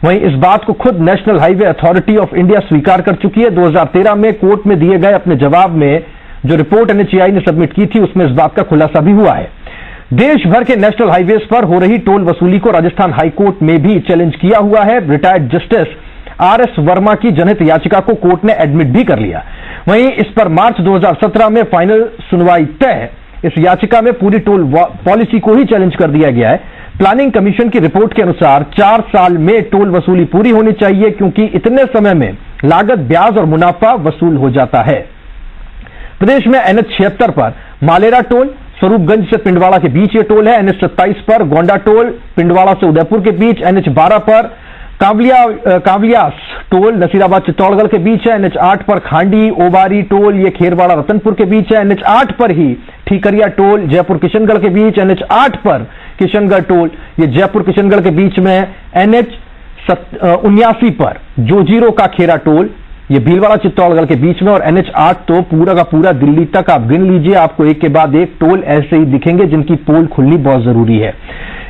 वहीं इस बात को खुद national highway authority of India स्वीकार कर चुकी है। 2013 में कोर्ट में दिए गए अपने जवाब में जो रिपोर्ट एनएचएआई ने सबमिट की थी उसमें इस बात का खुलासा भी हुआ है। देश भर के नेशनल हाईवेज पर हो रही टोल वसूली को राजस्थान हाईकोर्ट में भी चैलेंज किया हुआ है। रिटायर्ड जस्टिस आरएस वर्मा की जनहित याचिका को कोर्ट ने एडमिट भी कर लिया। वहीं इस पर मार्च 2017 में फाइनल सुनवाई तय। इस याचिका में पूरी टोल पॉलिसी को ही चैलेंज कर दिया गया है। प्लानिंग कमीशन की रिपोर्ट के अनुसार 4 साल में टोल वसूली पूरी होनी चाहिए, क्योंकि इतने समय में लागत, ब्याज और मुनाफा वसूल हो जाता है। प्रदेश में NH 76 पर मालेरा टोल, स्वरूपगंज से पिंडवाड़ा के बीच ये टोल है। NH 27 पर गोंडा टोल, पिंडवाड़ा से उदयपुर के बीच। NH 12 पर कावलियास टोल, नसीराबाद चित्तौड़गढ़ के बीच है। NH 8 पर खांडी ओबारी टोल, ये खेरवाड़ा रतनपुर के बीच है। NH 8 पर ही ठीकरिया टोल, जयपुर किशनगढ़ के बीच। NH 8 पर किशनगढ़ टोल, ये जयपुर किशनगढ़ के बीच में है। NH 79 पर जोजीरो का खेरा टोल, ये भीलवाड़ा चित्तौड़गढ़ के बीच में। और NH 8 तो पूरा का पूरा दिल्ली तक आप गिन लीजिए, आपको एक के बाद एक टोल ऐसे ही दिखेंगे जिनकी पोल खुलनी बहुत जरूरी है।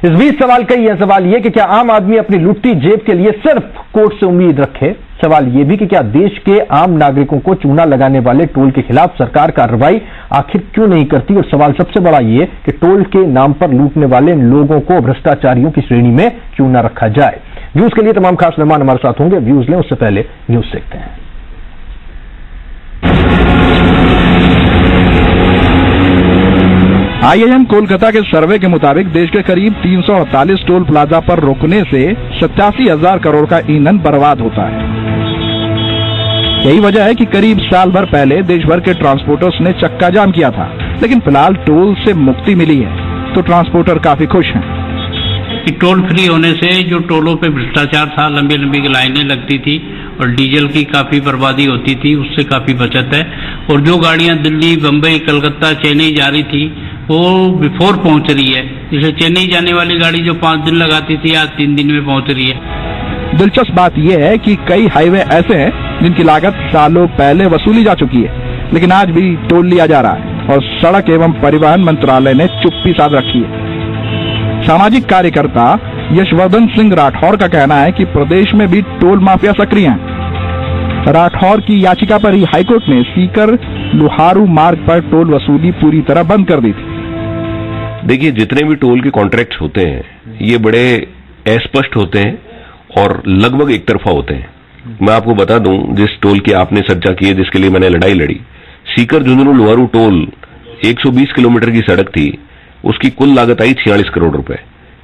इस बीच सवाल कई है। सवाल यह कि क्या आम आदमी अपनी लुटती जेब के लिए सिर्फ कोर्ट से उम्मीद रखे? सवाल यह भी कि क्या देश के आम नागरिकों को चूना लगाने वाले टोल के खिलाफ सरकार कार्रवाई आखिर क्यों नहीं करती? और सवाल सबसे बड़ा यह कि टोल के नाम पर लूटने वाले लोगों को भ्रष्टाचारियों की श्रेणी में क्यों न रखा जाए? व्यूज के लिए तमाम खास मेहमान हमारे साथ होंगे। व्यूज लें उससे पहले न्यूज देखते हैं। IIM कोलकाता के सर्वे के मुताबिक देश के करीब 348 टोल प्लाजा पर रुकने से 87,000 करोड़ का ईंधन बर्बाद होता है। यही वजह है कि करीब साल भर पहले देश भर के ट्रांसपोर्टर्स ने चक्का जाम किया था, लेकिन फिलहाल टोल से मुक्ति मिली है तो ट्रांसपोर्टर काफी खुश हैं। टोल फ्री होने से जो टोलों पे भ्रष्टाचार था, लंबी लंबी लाइनें लगती थी और डीजल की काफी बर्बादी होती थी, उससे काफी बचत है। और जो गाड़ियां दिल्ली, बम्बई, कलकत्ता, चेन्नई जा रही थी वो बिफोर पहुंच रही है। जैसे चेन्नई जाने वाली गाड़ी जो 5 दिन लगाती थी आज 3 दिन में पहुंच रही है। दिलचस्प बात यह है कि कई हाईवे ऐसे हैं जिनकी लागत सालों पहले वसूली जा चुकी है, लेकिन आज भी टोल लिया जा रहा है और सड़क एवं परिवहन मंत्रालय ने चुप्पी साध रखी है। सामाजिक कार्यकर्ता यशवर्धन सिंह राठौर का कहना है कि प्रदेश में भी टोल माफिया सक्रिय हैं। राठौर की याचिका पर ही हाईकोर्ट ने सीकर लुहारू मार्ग पर टोल वसूली पूरी तरह बंद कर दी थी। देखिए, जितने भी टोल के कॉन्ट्रैक्ट्स होते हैं ये बड़े अस्पष्ट होते हैं और लगभग एक तरफा होते हैं। मैं आपको बता दूं, जिस टोल की आपने चर्चा की है, जिसके लिए मैंने लड़ाई लड़ी, सीकर झुंझुनू लुहारू टोल 120 किलोमीटर की सड़क थी, उसकी कुल लागत आई 46 करोड़ रुपए।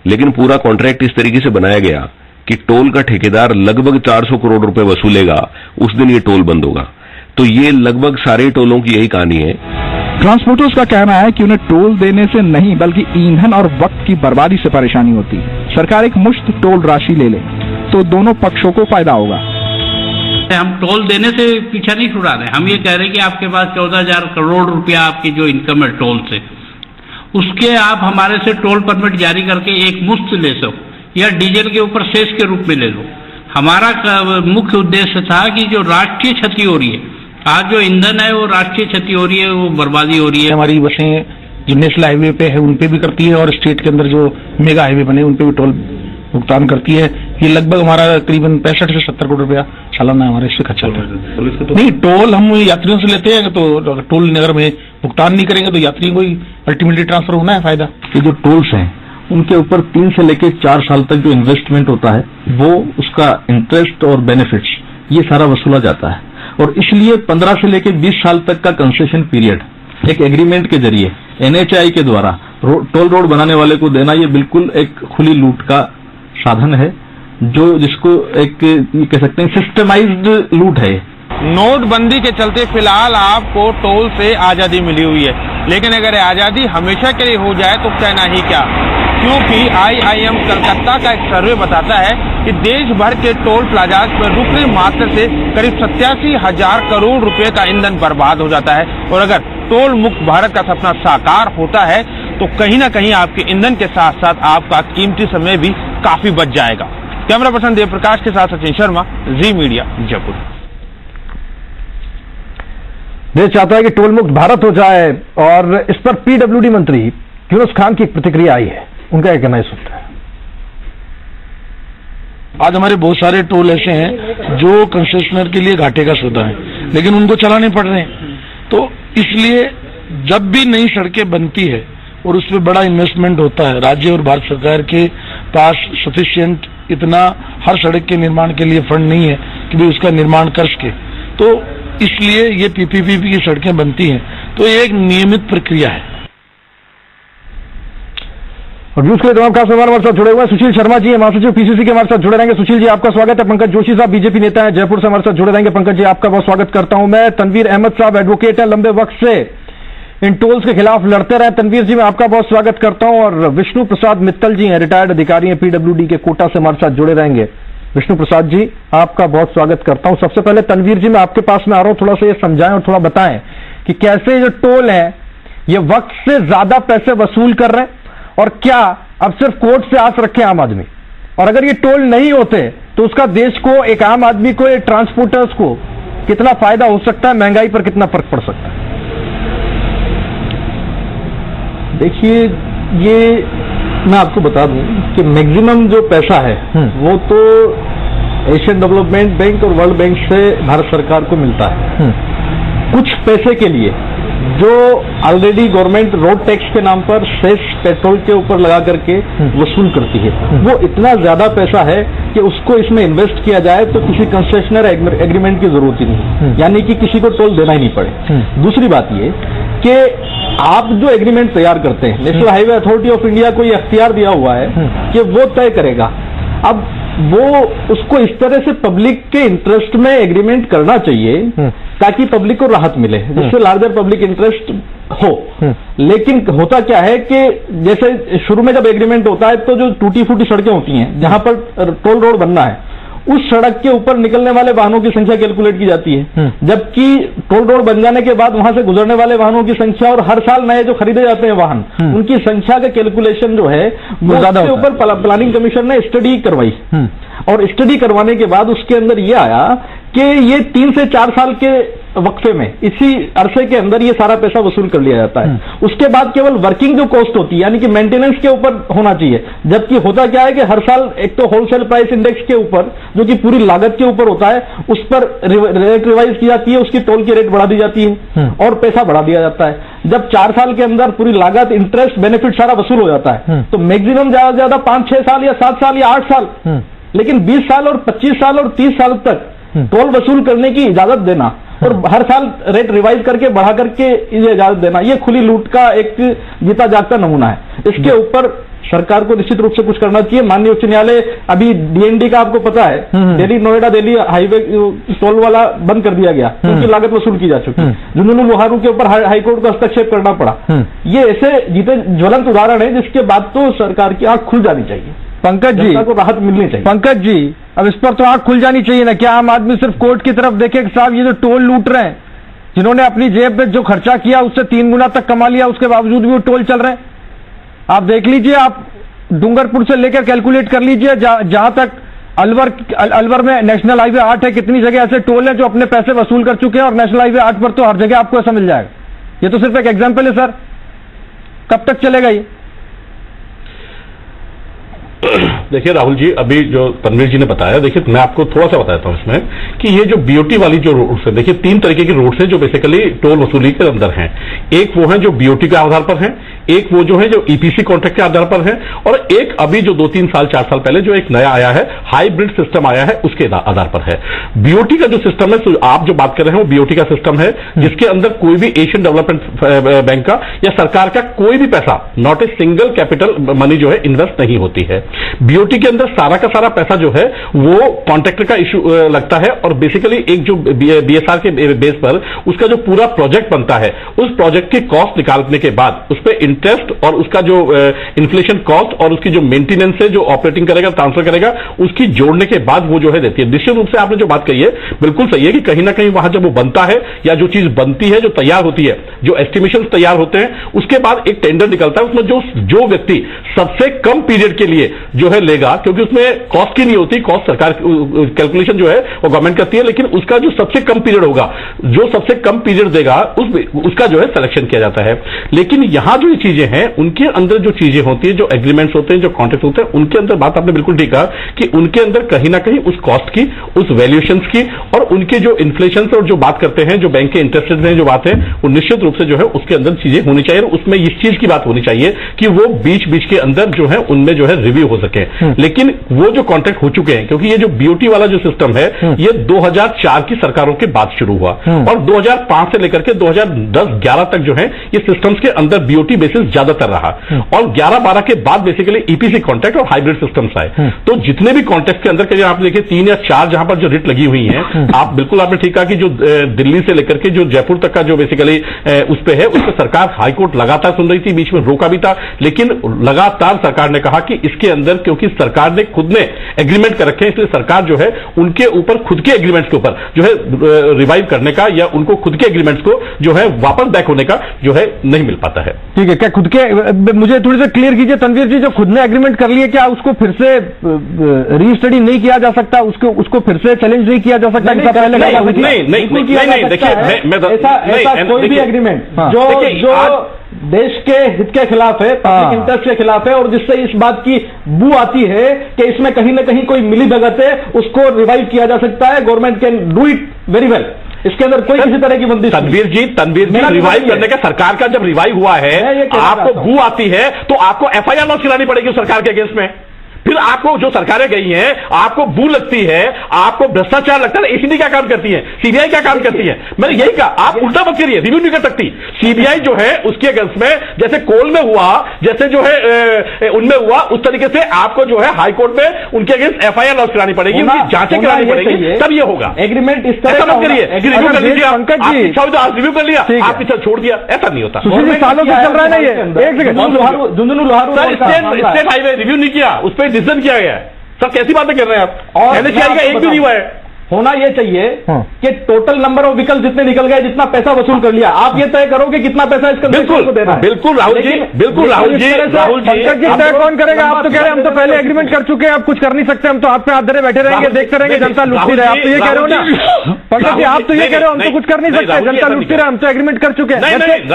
लेकिन पूरा कॉन्ट्रैक्ट इस तरीके से बनाया गया कि टोल का ठेकेदार लगभग 400 करोड़ रुपए वसूलेगा, उस दिन ये टोल बंद होगा। तो ये लगभग सारे टोलों की यही कहानी है। ट्रांसपोर्टर्स का कहना है कि उन्हें टोल देने से नहीं बल्कि ईंधन और वक्त की बर्बादी से परेशानी होती है। सरकार एक मुश्त टोल राशि ले ले तो दोनों पक्षों को फायदा होगा। हम टोल देने से पीछा नहीं छुड़ा रहे, हम ये कह रहे हैं कि आपके पास 14,000 करोड़ रुपया आपकी जो इनकम है टोल से, उसके आप हमारे से टोल परमिट जारी करके एक मुफ्त ले सको या डीजल के ऊपर सेस के रूप में ले लो। हमारा मुख्य उद्देश्य था कि जो राष्ट्रीय क्षति हो रही है, आज जो ईंधन है वो राष्ट्रीय क्षति हो रही है, वो बर्बादी हो रही है। हमारी बसें जो नेशनल हाईवे पे है उन पे भी करती है और स्टेट के अंदर जो मेगा हाईवे बने उन पे भी टोल भुगतान करती है। ये लगभग हमारा करीबन 65 से 70 करोड़ रुपया सालाना हमारे इससे खर्चा होता है। नहीं, टोल हम यात्रियों से लेते हैं, तो टोल नगर में भुगतान नहीं करेंगे तो यात्रियों को अल्टीमेटली ट्रांसफर होना है फायदा। ये जो टोल्स हैं उनके ऊपर 3 से लेकर 4 साल तक जो इन्वेस्टमेंट होता है वो उसका इंटरेस्ट और बेनिफिट्स ये सारा वसूला जाता है। और इसलिए 15 से लेकर 20 साल तक का कंसेशन पीरियड एक एग्रीमेंट के जरिए NHAI के द्वारा टोल रोड बनाने वाले को देना, ये बिल्कुल एक खुली लूट का साधन है, जो जिसको एक ये कह सकते हैं सिस्टमाइज्ड लूट है। नोटबंदी के चलते फिलहाल आपको टोल से आजादी मिली हुई है, लेकिन अगर आजादी हमेशा के लिए हो जाए तो कहना ही क्या, क्योंकि IIM कलकत्ता का एक सर्वे बताता है कि देश भर के टोल प्लाजाज पर रुकने मात्र से करीब 87,000 करोड़ रुपए का ईंधन बर्बाद हो जाता है। और अगर टोल मुक्त भारत का सपना साकार होता है तो कहीं ना कहीं आपके ईंधन के साथ साथ आपका कीमती समय भी काफी बच जाएगा। कैमरा पर्सन देव प्रकाश के साथ सचिन शर्मा, जी मीडिया, जयपुर। देश चाहता है कि टोल मुक्त भारत हो जाए और इस पर PWD मंत्री यूनुस खान की प्रतिक्रिया आई है, उनका क्या कहना है सुनते हैं। आज हमारे बहुत सारे टोल ऐसे हैं जो कंसेशनर के लिए घाटे का सौदा है, लेकिन उनको चलाने पड़ रहे हैं। तो इसलिए जब भी नई सड़कें बनती है और उसमें बड़ा इन्वेस्टमेंट होता है, राज्य और भारत सरकार के पास सफिशिएंट इतना हर सड़क के निर्माण के लिए फंड नहीं है कि भी उसका निर्माण कर सके, तो इसलिए ये पीपीपी की सड़कें बनती हैं। तो ये एक नियमित प्रक्रिया है। और न्यूज के लिए तमाम खास मेहमान हमारे साथ जुड़े हुए हैं। सुशील शर्मा जी महासचिव पीसीसी के हमारे साथ जुड़े रहेंगे। सुशील जी आपका स्वागत है। पंकज जोशी साहब बीजेपी नेता हैं, जयपुर से हमारे साथ जुड़े रहेंगे। पंकज जी आपका बहुत स्वागत करता हूं मैं। तनवीर अहमद साहब एडवोकेट है, लंबे वक्त से इन टोल्स के खिलाफ लड़ते रहे। तनवीर जी मैं आपका बहुत स्वागत करता हूं। और विष्णु प्रसाद मित्तल जी हैं, रिटायर्ड अधिकारी हैं, पीडब्ल्यूडी के कोटा से हमारे साथ जुड़े रहेंगे। विष्णु प्रसाद जी आपका बहुत स्वागत करता हूं। सबसे पहले तनवीर जी मैं आपके पास में आ रहा हूं, थोड़ा सा ये समझाएं और थोड़ा बताएं कि कैसे जो टोल है ये वक्त से ज्यादा पैसे वसूल कर रहे हैं, और क्या अब सिर्फ कोर्ट से आस रखे आम आदमी, और अगर ये टोल नहीं होते तो उसका देश को, एक आम आदमी को, एक ट्रांसपोर्टर्स को कितना फायदा हो सकता है, महंगाई पर कितना फर्क पड़ सकता है? देखिए, ये मैं आपको बता दूं कि मैक्सिमम जो पैसा है वो तो एशियन डेवलपमेंट बैंक और वर्ल्ड बैंक से भारत सरकार को मिलता है। कुछ पैसे के लिए जो ऑलरेडी गवर्नमेंट रोड टैक्स के नाम पर सेस पेट्रोल के ऊपर लगा करके वसूल करती है, वो इतना ज्यादा पैसा है कि उसको इसमें इन्वेस्ट किया जाए तो किसी कंसेशनर एग्रीमेंट की जरूरत ही नहीं, यानी कि किसी को टोल देना ही नहीं पड़े। दूसरी बात ये कि आप जो एग्रीमेंट तैयार करते हैं, national highway authority of India को ये अख्तियार दिया हुआ है कि वो तय करेगा। अब वो उसको इस तरह से पब्लिक के इंटरेस्ट में एग्रीमेंट करना चाहिए ताकि पब्लिक को राहत मिले, जिससे लार्जर पब्लिक इंटरेस्ट हो। लेकिन होता क्या है कि जैसे शुरू में जब एग्रीमेंट होता है तो जो टूटी फूटी सड़कें होती हैं जहां पर टोल रोड बनना है, उस सड़क के ऊपर निकलने वाले वाहनों की संख्या कैलकुलेट की जाती है, जबकि टोल रोड बन जाने के बाद वहां से गुजरने वाले वाहनों की संख्या और हर साल नए जो खरीदे जाते हैं वाहन, उनकी संख्या का कैलकुलेशन जो है वो ज्यादा ऊपर प्लानिंग कमीशन ने स्टडी करवाई, और स्टडी करवाने के बाद उसके अंदर ये आया कि ये 3 से 4 साल के वक्फे में, इसी अरसे के अंदर ये सारा पैसा वसूल कर लिया जाता है। उसके बाद केवल वर्किंग जो कॉस्ट होती है, यानी कि मेंटेनेंस के ऊपर होना चाहिए, जबकि होता क्या है कि हर साल एक तो होलसेल प्राइस इंडेक्स के ऊपर, जो कि पूरी लागत के ऊपर होता है, उस पर रेट रिवाइज की जाती है, उसकी टोल की रेट बढ़ा दी जाती है और पैसा बढ़ा दिया जाता है। जब 4 साल के अंदर पूरी लागत, इंटरेस्ट, बेनिफिट सारा वसूल हो जाता है, तो मैक्सिमम ज्यादा से ज्यादा 5-6 साल या 7 साल या 8 साल, लेकिन 20 साल और 25 साल और 30 साल तक टोल वसूल करने की इजाजत देना और हर साल रेट रिवाइज करके बढ़ा करके ये इजाजत देना, ये खुली लूट का एक जीता जागता नमूना है। इसके ऊपर सरकार को निश्चित रूप से कुछ करना चाहिए। माननीय उच्च न्यायालय, अभी डीएनडी का आपको पता है, दिल्ली नोएडा दिल्ली हाईवे टोल वाला बंद कर दिया गया क्योंकि लागत वसूल की जा चुकी है। झुंझुनू लोहारू के ऊपर हाईकोर्ट को हस्तक्षेप करना पड़ा। ये ऐसे जीते ज्वलंत उदाहरण है जिसके बाद तो सरकार की आंख खुल जानी चाहिए, पंकज जी को राहत मिलनी चाहिए। पंकज जी, अब इस पर तो आंख खुल जानी चाहिए ना। क्या आम आदमी सिर्फ कोर्ट की तरफ देखे कि साहब ये जो टोल लूट रहे हैं, जिन्होंने अपनी जेब में जो खर्चा किया उससे 3 गुना तक कमा लिया, उसके बावजूद भी वो टोल चल रहे हैं? आप देख लीजिए, आप डूंगरपुर से लेकर कैलकुलेट कर लीजिए, जहां तक अलवर में नेशनल हाईवे 8 है, कितनी जगह ऐसे टोल है जो अपने पैसे वसूल कर चुके हैं, और नेशनल हाईवे 8 पर तो हर जगह आपको ऐसा मिल जाएगा। ये तो सिर्फ एक एग्जाम्पल है सर, कब तक चलेगा ये? देखिए राहुल जी, अभी जो तनवीर जी ने बताया, देखिए मैं आपको थोड़ा सा बताता हूं इसमें कि ये जो बीओटी वाली जो रूट्स है, देखिए 3 तरीके की रूट्स हैं जो बेसिकली टोल वसूली के अंदर हैं। एक वो है जो बीओटी के आधार पर है, एक वो जो है जो ईपीसी कॉन्ट्रैक्ट के आधार पर है, और एक अभी जो 2-3 साल 4 साल पहले जो एक नया आया है, हाइब्रिड सिस्टम आया है, उसके आधार पर है। बीओटी का जो सिस्टम है, आप जो बात कर रहे हैं वो बीओटी का सिस्टम है, जिसके अंदर कोई भी एशियन डेवलपमेंट बैंक का या सरकार का कोई भी पैसा, not a single capital money जो है इन्वेस्ट नहीं होती है। बीओटी के अंदर सारा का सारा पैसा जो है वो कॉन्ट्रैक्टर का इशू लगता है, और बेसिकली एक जो बीएसआर के बेस पर उसका जो पूरा प्रोजेक्ट बनता है, उस प्रोजेक्ट की कॉस्ट निकालने के बाद उस पर इंटरेस्ट और उसका जो इन्फ्लेशन कॉस्ट और उसकी जो मेंटेनेंस है, जो ऑपरेटिंग करेगा, ट्रांसफर करेगा, उसकी जोड़ने के बाद वो जो है देती है। निश्चित रूप से आपने जो बात कही है बिल्कुल सही है कि कहीं ना कहीं वहां जब वो बनता है या जो चीज बनती है, जो तैयार होती है, जो एस्टिमेशन तैयार होते हैं, उसके बाद एक टेंडर निकलता है, उसमें जो व्यक्ति सबसे कम पीरियड के लिए जो है लेगा, क्योंकि उसमें कॉस्ट की नहीं होती, कॉस्ट सरकार कैलकुलेशन जो है वो गवर्नमेंट करती है, लेकिन उसका जो सबसे कम पीरियड होगा, जो सबसे कम पीरियड देगा, उसका जो है सिलेक्शन किया जाता है। लेकिन यहां जो ये चीजें हैं उनके अंदर जो चीजें होती है, जो एग्रीमेंट्स होते हैं, जो कॉन्ट्रैक्ट होते हैं, उनके अंदर बात आपने बिल्कुल ठीक कहा कि उनके अंदर कहीं ना कहीं उस कॉस्ट की, उस वैल्यूएशंस की और उनके जो इन्फ्लेशन और जो बात करते हैं, जो बैंक के इंटरेस्ट हैं, जो बात है, वो निश्चित रूप से जो है उसके अंदर चीजें होनी चाहिए और उसमें इस चीज की बात होनी चाहिए कि वो बीच बीच के अंदर जो है उनमें जो है रिव्यू हो सके। लेकिन वो जो कॉन्ट्रैक्ट हो चुके हैं, क्योंकि ये जो बीओटी वाला जो सिस्टम है ये 2004 की सरकारों के बाद शुरू हुआ और 2005 से लेकर के 2010-11 तक जो है ये सिस्टम्स के अंदर बीओटी बेसिस ज्यादातर रहा और 11-12 के बाद बेसिकली ईपीसी कॉन्ट्रैक्ट और हाइब्रिड सिस्टम्स आए। तो जितने भी कॉन्ट्रैक्ट के अंदर के आप देखिए 3 या 4 जहां पर जो रिट लगी हुई है, आप बिल्कुल आपने ठीक कहा कि जो दिल्ली से लेकर के जो जयपुर तक का जो बेसिकली उस पे है, उस पर सरकार हाईकोर्ट लगातार सुन रही थी, बीच में रोका भी था, लेकिन लगातार सरकार ने कहा कि इसके अंदर क्योंकि सरकार ने खुद ने एग्रीमेंट कर रखे हैं, इसलिए सरकार जो है उनके ऊपर खुद के एग्रीमेंट्स के ऊपर जो है रिवाइव करने का या उनको खुद के एग्रीमेंट्स को जो है वापस बैक होने का जो है नहीं मिल पाता है। ठीक है, क्या खुद के, मुझे थोड़ी सी क्लियर कीजिए तनवीर जी, जो खुद ने एग्रीमेंट कर लिए क्या उसको फिर से रीस्टडी नहीं किया जा सकता, उसको फिर से चैलेंज नहीं किया जा सकता? नहीं, देखिए ऐसा कोई भी एग्रीमेंट जो देश के हित के खिलाफ है, पब्लिक इंटरेस्ट के खिलाफ है और जिससे इस बात की बू आती है कि इसमें कहीं ना कहीं कोई मिली भगत है, उसको रिवाइव किया जा सकता है। Government can do it very well, इसके अंदर कोई किसी तरह की बंदिश। तनवीर जी रिवाइव करने का, सरकार का जब रिवाइव हुआ है, आपको बू आती है तो आपको एफआईआर लॉन्च करानी पड़ेगी सरकार के अगेंस्ट में। फिर आपको जो सरकारें गई हैं, आपको बू लगती है, आपको भ्रष्टाचार लगता है, ईडी क्या काम करती है, सीबीआई क्या काम करती है? मैंने यही कहा, आप उल्टा मत करिए, रिव्यू नहीं कर सकती सीबीआई जो है उसके अगेंस्ट में, जैसे कोल में हुआ, जैसे जो है उनमें हुआ, उस तरीके से आपको जो है हाईकोर्ट में उनके अगेंस्ट एफआईआर लॉन्च करानी पड़ेगी, उनकी जांचें करानी पड़ेगी, तब ये होगा। एग्रीमेंट इस तरह मत करिए, रिव्यू कर लीजिए, पंकज जी रिव्यू कर लिया, आप पीछे छोड़ दिया, ऐसा नहीं होता। सालों से चल रहा है ना ये, एक सेकंड, स्टेट हाईवे रिव्यू नहीं किया, उस पर डिसीजन किया गया है। सर कैसी बातें कर रहे हैं आप? और एनएचआई का एक भी नहीं हुआ है। होना यह चाहिए कि टोटल नंबर ऑफ व्हीकल जितने निकल गए, जितना पैसा वसूल कर लिया, आप ये तय करो कि कितना पैसा इसका बिल्कुल देना है। बिल्कुल राहुल जी, बिल्कुल राहुल जी तय कौन करेगा? आप तो कह रहे हैं हम तो पहले एग्रीमेंट कर चुके हैं, आप कुछ कर नहीं सकते, हम तो हाथ पे हाथ धरे बैठे रहेंगे, देखते रहेंगे, जनता लूटती रहे। आप तो ये कह रहे हो ना पंकज जी, आप तो ये कह रहे हो हम तो कुछ कर नहीं सकते, जनता लूटती रहे, हम तो एग्रीमेंट कर चुके हैं। नहीं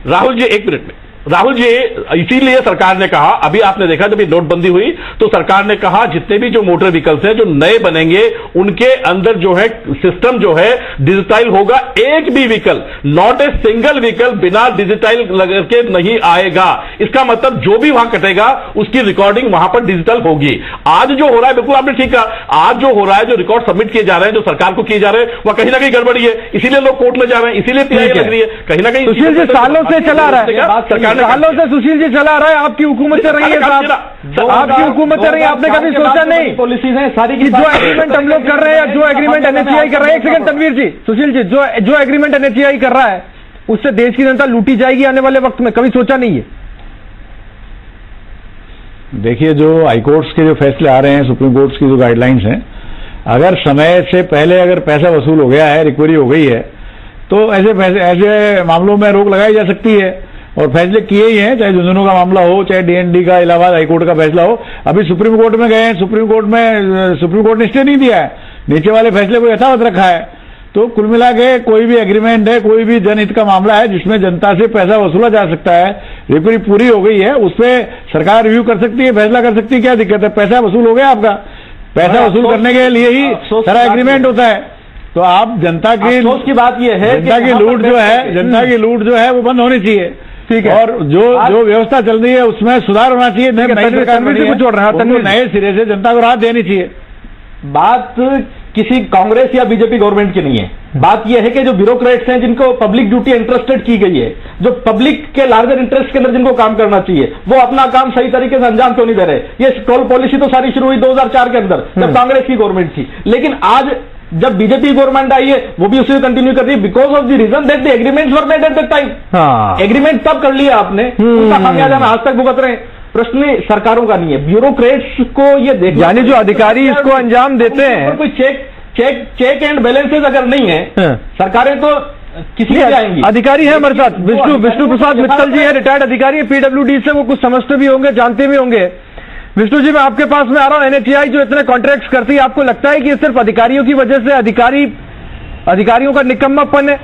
राहुल जी एक मिनट में, राहुल जी इसीलिए सरकार ने कहा, अभी आपने देखा जब ये नोटबंदी हुई तो सरकार ने कहा जितने भी जो मोटर व्हीकल्स हैं जो नए बनेंगे उनके अंदर जो है सिस्टम जो है डिजिटाइल होगा। एक भी vehicle, not a single vehicle बिना डिजिटाइल लगा के नहीं आएगा। इसका मतलब जो भी वहां कटेगा उसकी रिकॉर्डिंग वहां पर डिजिटल होगी। आज जो हो रहा है, बिल्कुल आपने ठीक कहा, आज जो हो रहा है, जो रिकॉर्ड सबमिट किए जा रहे हैं, जो सरकार को किए जा रहे हैं, वह कहीं ना कहीं गड़बड़ी है, इसीलिए लोग कोर्ट में जा रहे हैं, इसीलिए पीआई लग रही है, कहीं ना कहीं सुशील जी सालों से चला रहा है, सालों से सुशील जी चला रहा है, आपकी हुकूमत से रही है, आपकी हुकूमत से रही है, आपने कभी सोचा नहीं पॉलिसीज हैं सारी की, जो एग्रीमेंट हम लोग कर रहे हैं, जो एग्रीमेंट एनएचआई कर रहे हैं, एक सेकंड तनवीर जी, सुशील जी, जो एग्रीमेंट एनएचआई कर रहा है उससे देश की जनता लूटी जाएगी आने वाले वक्त में, कभी सोचा नहीं है? देखिए, जो हाईकोर्ट्स के जो फैसले आ रहे हैं, सुप्रीम कोर्ट की जो गाइडलाइंस हैं, अगर समय से पहले अगर पैसा वसूल हो गया है, रिकवरी हो गई है, तो ऐसे मामलों में रोक लगाई जा सकती है और फैसले किए ही हैं, चाहे झुंझुनू का मामला हो, चाहे डीएनडी का इलाहाबाद हाईकोर्ट का फैसला हो। अभी सुप्रीम कोर्ट में गए हैं, सुप्रीम कोर्ट ने स्टे नहीं दिया है, नीचे वाले फैसले को यथावत रखा है। तो कुल मिला के कोई भी एग्रीमेंट है, कोई भी जनहित का मामला है जिसमें जनता से पैसा वसूला जा सकता है, रिकवरी पूरी हो गई है, उस पर सरकार रिव्यू कर सकती है, फैसला कर सकती है, क्या दिक्कत है? पैसा वसूल हो गया आपका, पैसा वसूल करने के लिए ही सारा एग्रीमेंट होता है। तो आप जनता की बात यह है, जनता की लूट जो है वो बंद होनी चाहिए, ठीक है, और जो व्यवस्था चल रही है उसमें सुधार होना चाहिए, नए सिरे से जनता को राहत देनी चाहिए। बात किसी कांग्रेस या बीजेपी गवर्नमेंट की नहीं है, बात यह है कि जो ब्यूरोक्रेट्स हैं जिनको पब्लिक ड्यूटी इंटरेस्टेड की गई है, जो पब्लिक के लार्जर इंटरेस्ट के अंदर जिनको काम करना चाहिए, वो अपना काम सही तरीके से अंजाम क्यों नहीं दे रहे? ये टोल पॉलिसी तो सारी शुरू हुई 2004 के अंदर जब कांग्रेस की गवर्नमेंट थी, लेकिन आज जब बीजेपी गवर्नमेंट आई है वो भी उसे कंटिन्यू कर रही है, because of the reason that the agreements were made at that time. Agreement तब कर लिया आपने, उसका खामियाजा आज तक भुगत रहे हैं। प्रश्न सरकारों का नहीं है, ब्यूरोक्रेट्स को ये देखना, यानी जो अधिकारी इसको अंजाम देते हैं, कोई चेक एंड बैलेंसेज अगर नहीं है, सरकारें तो किसी भी आएंगी। अधिकारी है हमारे साथ, विष्णु प्रसाद मित्तल जी है, रिटायर्ड अधिकारी है पीडब्ल्यूडी से, वो कुछ समझते भी होंगे, जानते भी होंगे। विष्णु जी, मैं आपके पास में आ रहा हूं। एनएचआई जो इतने कॉन्ट्रैक्ट्स करती है, आपको लगता है कि सिर्फ अधिकारियों की वजह से अधिकारियों का निकम्मापन है?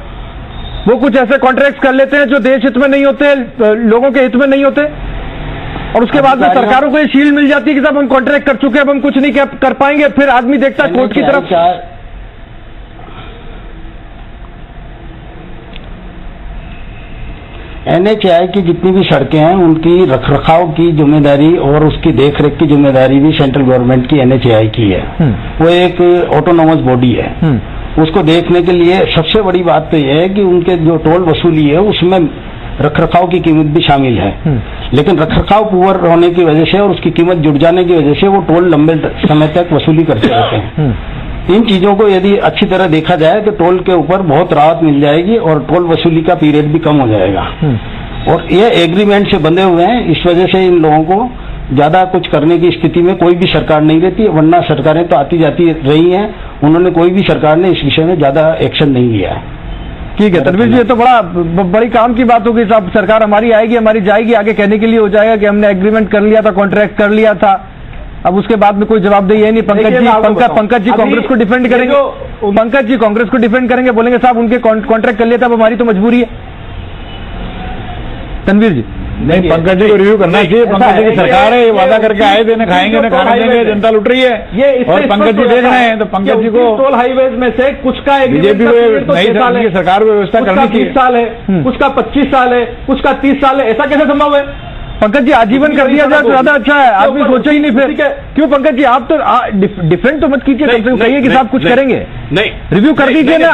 वो कुछ ऐसे कॉन्ट्रैक्ट कर लेते हैं जो देश हित में नहीं होते, लोगों के हित में नहीं होते, और उसके बाद में सरकारों को ये शील्ड मिल जाती है कि साहब हम कॉन्ट्रैक्ट कर चुके हैं, अब हम कुछ नहीं कर पाएंगे। फिर आदमी देखता है कोर्ट की तरफ। NHAI की जितनी भी सड़कें हैं उनकी रखरखाव की जिम्मेदारी और उसकी देखरेख की जिम्मेदारी भी सेंट्रल गवर्नमेंट की NHAI की है। वो एक ऑटोनोमस बॉडी है। उसको देखने के लिए सबसे बड़ी बात तो यह है कि उनके जो टोल वसूली है उसमें रखरखाव की कीमत भी शामिल है, लेकिन रखरखाव पुअर होने की वजह से और उसकी कीमत जुड़ जाने की वजह से वो टोल लंबे समय तक वसूली करते रहते हैं। इन चीजों को यदि अच्छी तरह देखा जाए तो टोल के ऊपर बहुत राहत मिल जाएगी और टोल वसूली का पीरियड भी कम हो जाएगा। और ये एग्रीमेंट से बंधे हुए हैं, इस वजह से इन लोगों को ज्यादा कुछ करने की स्थिति में कोई भी सरकार नहीं रहती, वरना सरकारें तो आती जाती रही हैं, उन्होंने कोई भी सरकार ने इस विषय में ज्यादा एक्शन नहीं लिया है। ठीक है तनवीर जी, ये तो बड़ी काम की बात होगी साहब। सरकार हमारी आएगी, हमारी जाएगी, आगे कहने के लिए हो जाएगा कि हमने एग्रीमेंट कर लिया था, कॉन्ट्रैक्ट कर लिया था। अब उसके बाद में कोई जवाबदेही है नहीं। पंकज जी कांग्रेस को डिफेंड करेंगे, पंकज जी कांग्रेस को डिफेंड करेंगे, बोलेंगे साहब उनके कॉन्ट्रैक्ट कर लिया था, अब हमारी तो मजबूरी है। तनवीर जी नहीं, पंकज जी को रिव्यू करना चाहिए। पंकज जी की सरकार है, वादा करके आए थे, खाएंगे न खाने देंगे, जनता लुट रही है और पंकज जी देख रहे हैं, तो पंकज जी को टोल हाईवेज में से कुछ का बीजेपी को नई सरकार को व्यवस्था करनी चाहिए। 20 साल है, कुछ का 25 साल है, कुछ का 30 साल है, ऐसा कैसे संभव है? पंकज जी आजीवन कर दिया जाए तो ज्यादा अच्छा है, आदमी सोचा ही नहीं। फिर क्यों पंकज जी आप तो डिफरेंट तो मत कीजिए, कम से कम कहिए कि साहब कुछ करेंगे, नहीं रिव्यू कर दीजिए ना।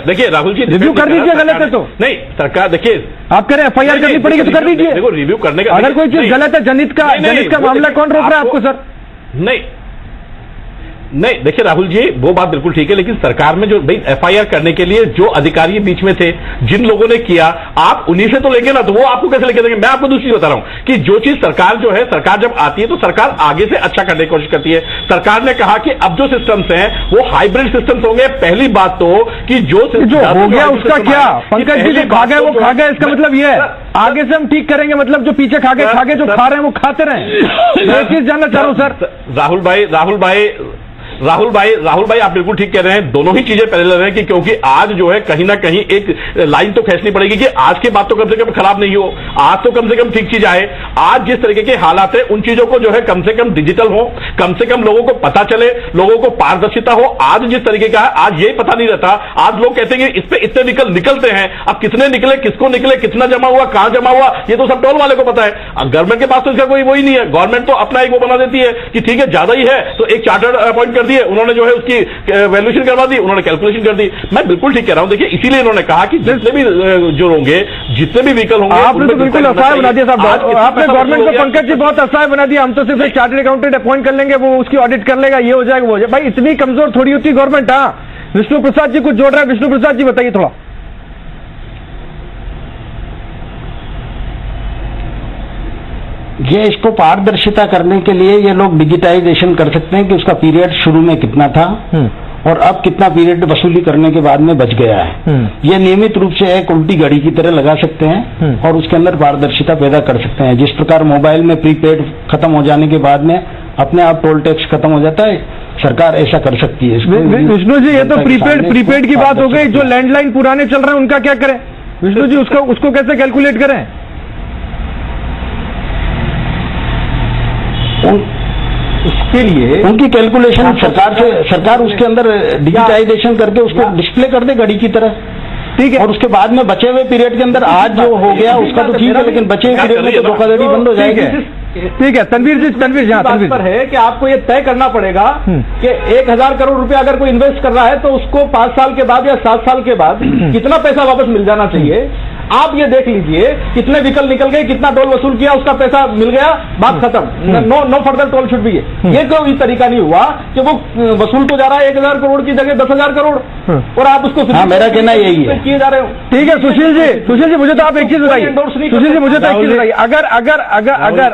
देखिए राहुल जी, रिव्यू कर दीजिए, गलत है तो नहीं। सरकार देखिए, आप कह रहे हैं FIR करनी पड़ेगी तो कर दीजिए। देखो रिव्यू करने का, अगर कोई चीज गलत है, जनित का मामला कौन रोक रहा है आपको सर? नहीं देखिए राहुल जी, वो बात बिल्कुल ठीक है, लेकिन सरकार में जो भाई FIR करने के लिए जो अधिकारी बीच में थे, जिन लोगों ने किया, आप उन्हीं से तो लेंगे ना, तो वो आपको कैसे लेके देंगे? मैं आपको दूसरी चीज बता रहा हूं कि जो चीज सरकार जो है, सरकार जब आती है तो सरकार आगे से अच्छा करने की कोशिश करती है। सरकार ने कहा कि अब जो सिस्टम्स हैं वो हाइब्रिड सिस्टम्स होंगे। पहली बात तो कि जो हो गया उसका क्या, पंकज जी जो खा गए वो खा गए, इसका मतलब ये है आगे से हम ठीक करेंगे, मतलब जो पीछे खा गए जो खा रहे हैं वो खाते रहे। ये चीज जानना चाह रहा हूं सर। राहुल भाई आप बिल्कुल ठीक कह रहे हैं, दोनों ही चीजें पहले लग रहे हैं कि क्योंकि आज जो है कहीं ना कहीं एक लाइन तो खींचनी पड़ेगी कि आज के बाद तो कम से कम खराब नहीं हो, आज तो कम से कम ठीक चीज आए। आज जिस तरीके के हालात है उन चीजों को जो है कम से कम डिजिटल हो, कम से कम लोगों को पता चले, लोगों को पारदर्शिता हो। आज जिस तरीके का है, आज यही पता नहीं रहता। आज लोग कहते हैं कि इस पे इतने निकलते हैं, अब कितने निकले, किसको निकले, कितना जमा हुआ, कहां जमा हुआ, ये तो सब टोल वाले को पता है। गवर्नमेंट के पास तो इसका कोई वही नहीं है। गवर्नमेंट तो अपना एक वो बना देती है कि ठीक है ज्यादा ही है तो एक चार्टर्ड अपॉइंट कर दिए, उन्होंने जो है उसकी वैल्यूएशन करवा दी, उन्होंने कैलकुलेशन कर दी। मैं बिल्कुल ठीक कह रहा हूं। देखिए इसीलिए इन्होंने कहा कि जितने भी जो होंगे, जितने भी व्हीकल होंगे, आपने तो बिल्कुल असहाय बना दिया साहब। आपने गवर्नमेंट को पंकज जी बहुत असहाय बना दिया। हम तो सिर्फ एक चार्टर्ड अकाउंटेंट अपॉइंट कर लेंगे, वो उसकी ऑडिट कर लेगा, ये हो जाएगा, वो हो जाएगा। भाई इतनी कमजोर थोड़ी होती गवर्नमेंट। हाँ, विष्णु प्रसाद जी कुछ जोड़ रहा है। विष्णु प्रसाद जी बताइए थोड़ा। ये इसको पारदर्शिता करने के लिए ये लोग डिजिटाइजेशन कर सकते हैं कि उसका पीरियड शुरू में कितना था और अब कितना पीरियड वसूली करने के बाद में बच गया है। ये नियमित रूप से एक उल्टी घड़ी की तरह लगा सकते हैं और उसके अंदर पारदर्शिता पैदा कर सकते हैं। जिस प्रकार मोबाइल में प्रीपेड खत्म हो जाने के बाद में अपने आप टोल टैक्स खत्म हो जाता है, सरकार ऐसा कर सकती है। विष्णु जी ये तो प्रीपेड की बात हो गई। जो लैंडलाइन पुराने चल रहे हैं उनका क्या करें विष्णु जी? उसको कैसे कैलकुलेट करें? उसके लिए उनकी कैलकुलेशन सरकार उसके अंदर डिजिटाइजेशन करके उसको डिस्प्ले कर दे घड़ी की तरह, ठीक है। और उसके बाद में बचे हुए पीरियड के अंदर आज जो हो गया उसका तो ठीक है, लेकिन बचे हुए पीरियड में तो धोखाधड़ी बंद हो जाएगी। ठीक है तनवीर जी पर है कि आपको ये तय करना पड़ेगा कि 1000 करोड़ रुपया अगर कोई इन्वेस्ट कर रहा है तो उसको 5 साल के बाद या 7 साल के बाद कितना पैसा वापस मिल जाना चाहिए। आप ये देख लीजिए कितने व्हीकल निकल गए, कितना टोल वसूल किया, उसका पैसा मिल गया, बात खत्म। No further toll should be. ये कोई तरीका नहीं हुआ कि वो वसूल तो जा रहा है 1000 करोड़ की जगह 10,000 करोड़ और आप उसको मेरा कहना यही है किए जा रहे हो। ठीक है सुशील जी मुझे तो आप एक चीज बताइए। सुशील जी मुझे तो एक चीज बताइए,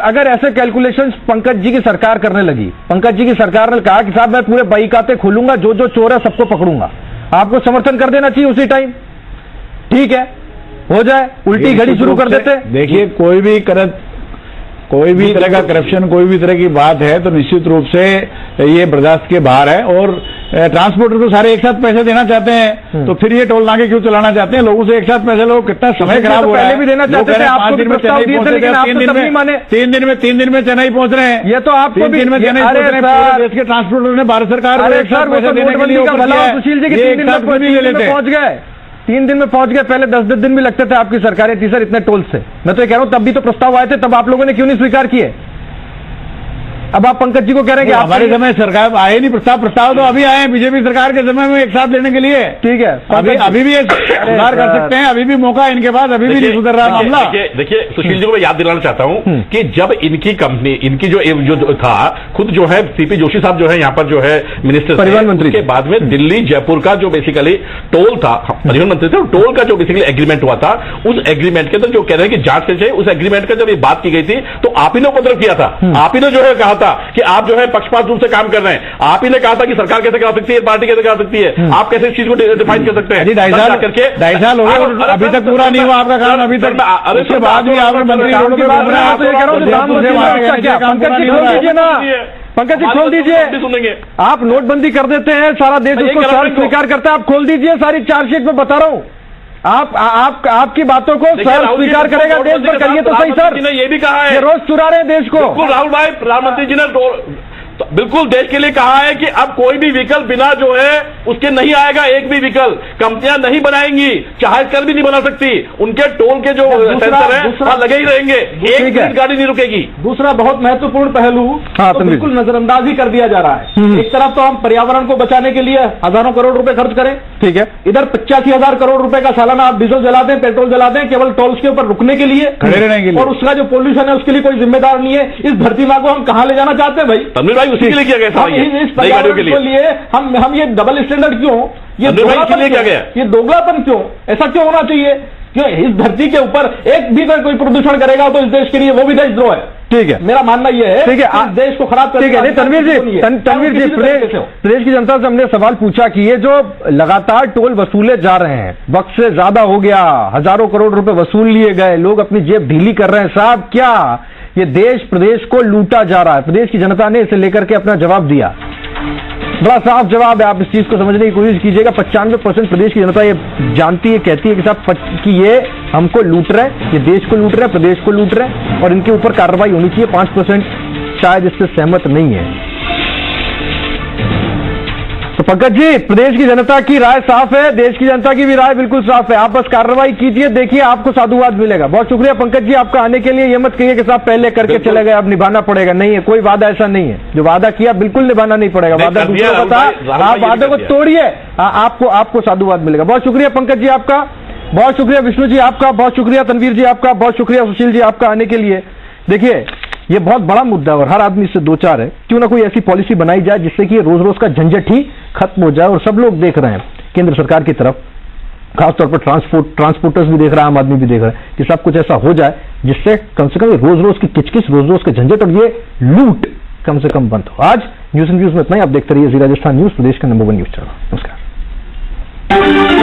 अगर ऐसे कैलकुलेशंस पंकज जी की सरकार करने लगी, पंकज जी की सरकार ने कहा कि साहब मैं पूरे बही खाते खोलूंगा, जो जो चोर है सबको पकड़ूंगा, आपको समर्थन कर देना चाहिए उसी टाइम? ठीक है हो जाए, उल्टी घड़ी शुरू कर देते। देखिए कोई भी करत कोई भी तरह का करप्शन, कोई भी तरह की बात है तो निश्चित रूप से ये बर्दाश्त के बाहर है। और ट्रांसपोर्टर तो सारे एक साथ पैसे देना चाहते हैं, तो फिर ये टोल नाके क्यों चलाना चाहते हैं? लोगों से एक साथ पैसे लो, कितना समय खराब हो रहा है। पहले भी देना चाहते थे, आपको 5 दिन में चेन्नई पहुंचे थे, 3 दिन में चेन्नई पहुंच रहे हैं। ये तो आपको 3 दिन में चेन्नई पहुंच रहे हैं। देश के ट्रांसपोर्टर ने भारत सरकार को एक साथ पैसे देने के लिए सुशील जी के 3 दिन में पहुंच गए, 3 दिन में पहुंच गए। पहले 10-10 दिन भी लगते थे आपकी सरकारें थी सर इतने टोल से। मैं तो ये कह रहा हूं तब भी तो प्रस्ताव आए थे, तब आप लोगों ने क्यों नहीं स्वीकार किए? अब आप पंकज जी को कह रहे हैं कि हमारे समय सरकार आए नहीं प्रस्ताव तो अभी आए हैं बीजेपी सरकार के समय में एक साथ लेने के लिए। ठीक है, अभी भी सुधार कर सकते हैं, अभी भी मौका है इनके पास, अभी भी नहीं सुधर रहा मामला। देखिए सुशील जी को मैं याद दिलाना चाहता हूं कि जब इनकी कंपनी, इनकी जो था खुद जो है सीपी जोशी साहब जो है यहाँ पर जो है मिनिस्टर परिवहन मंत्री के बाद में दिल्ली जयपुर का जो बेसिकली टोल था, परिवहन मंत्री थे, टोल का जो बेसिकली एग्रीमेंट हुआ था, उस एग्रीमेंट के अंदर जो कह रहे हैं कि जांच से उस एग्रीमेंट का जब ये बात की गई थी तो आप ही ने उपद्रव किया था। आप ही ने जो है कहा था कि आप जो है पक्षपात रूप से काम कर रहे हैं। आप ही ने कहा था कि सरकार कैसे करा सकती है, पार्टी कैसे करा सकती है, आप कैसे इस चीज को डिफाइन कर सकते हैं? 2.5 साल हो गए, अभी तक पूरा नहीं हुआ आपका काम। अभी तक उसके बाद भी आप मंत्री रोड पे घूम रहे हैं। पंकज जी खोल दीजिए, सुनेंगे आप नोटबंदी कर देते हैं, सारा देश उसको स्वीकार करता है। आप खोल दीजिए सारी चार्जशीट में, बता रहा हूं आपकी बातों को सर स्वीकार करेगा देश पर। करिए तो सही सर, ये भी कहा है ये रोज चुरा रहे हैं देश को। राहुल भाई, प्रधानमंत्री जी ने तो बिल्कुल देश के लिए कहा है कि अब कोई भी व्हीकल बिना जो है उसके नहीं आएगा। एक भी व्हीकल कंपनियां नहीं बनाएंगी, चाहे कर भी नहीं बना सकती, उनके टोल के जो सेंसर है वहां लगे ही रहेंगे, एक मिनट गाड़ी नहीं रुकेगी। दूसरा बहुत महत्वपूर्ण पहलू तो बिल्कुल नजरअंदाज ही कर दिया जा रहा है। एक तरफ तो हम पर्यावरण को बचाने के लिए हजारों करोड़ रुपए खर्च करें, ठीक है, इधर 85,000 करोड़ रुपए का सालाना आप डीजल जला दें, पेट्रोल जला दें केवल टोल्स के ऊपर रुकने के लिए, खड़े रहने के लिए, और उसका जो पोल्यूशन है उसके लिए कोई जिम्मेदार नहीं है। इस धरती माँ को हम कहां ले जाना चाहते हैं भाई? उसी के लिए किया गया था, इस पर्यावरण के लिए हम ये डबल स्टैंडर्ड क्यों, ये दोगलापन क्या गया, ये दोगलापन क्यों, ऐसा क्यों होना चाहिए? क्यों इस धरती के ऊपर एक भी कोई प्रदूषण करेगा तो इस देश के लिए वो भी देशद्रोह है। ठीक है, मेरा मानना यह है, ठीक है, देश को खराब ठीक है। तनवीर जी प्रदेश की जनता से हमने सवाल पूछा कि ये जो लगातार टोल वसूले जा रहे हैं, वक्त से ज्यादा हो गया, हजारों करोड़ रुपए वसूल लिए गए, लोग अपनी जेब ढीली कर रहे हैं, साहब क्या ये देश प्रदेश को लूटा जा रहा है? प्रदेश की जनता ने इसे लेकर के अपना जवाब दिया, बड़ा साफ जवाब है। आप इस चीज को समझने की कोशिश कीजिएगा। 95% प्रदेश की जनता ये जानती है, कहती है कि साहब कि ये हमको लूट रहे हैं, ये देश को लूट रहे हैं, प्रदेश को लूट रहे हैं और इनके ऊपर कार्रवाई होनी चाहिए। 5% शायद इससे सहमत नहीं है। तो पंकज जी, प्रदेश की जनता की राय साफ है, देश की जनता की भी राय बिल्कुल साफ है। आप बस कार्रवाई कीजिए, देखिए आपको साधुवाद मिलेगा। बहुत शुक्रिया पंकज जी आपका आने के लिए। ये मत कहिए कि साहब पहले करके चले गए, अब निभाना पड़ेगा। नहीं है, कोई वादा ऐसा नहीं है। जो वादा किया बिल्कुल निभाना नहीं पड़ेगा। वादा दूसरों का था, आप वादे को तोड़िए, आपको साधुवाद मिलेगा। बहुत शुक्रिया पंकज जी आपका, बहुत शुक्रिया विष्णु जी आपका, बहुत शुक्रिया तनवीर जी आपका, बहुत शुक्रिया सुशील जी आपका आने के लिए। देखिए ये बहुत बड़ा मुद्दा है और हर आदमी इससे दो चार है। क्यों ना कोई ऐसी पॉलिसी बनाई जाए जिससे कि ये रोज रोज का झंझट ही खत्म हो जाए। और सब लोग देख रहे हैं केंद्र सरकार की तरफ, खासतौर पर ट्रांसपोर्टर्स भी देख रहा है, आम आदमी भी देख रहा है कि सब कुछ ऐसा हो जाए जिससे कम से कम ये रोज रोज की किचकिच, रोज रोज के झंझट और ये लूट कम से कम बंद हो। आज न्यूज एंड व्यूज में इतना ही। आप देखते रहिए जी राजस्थान न्यूज, प्रदेश का नंबर 1 न्यूज चैनल। नमस्कार।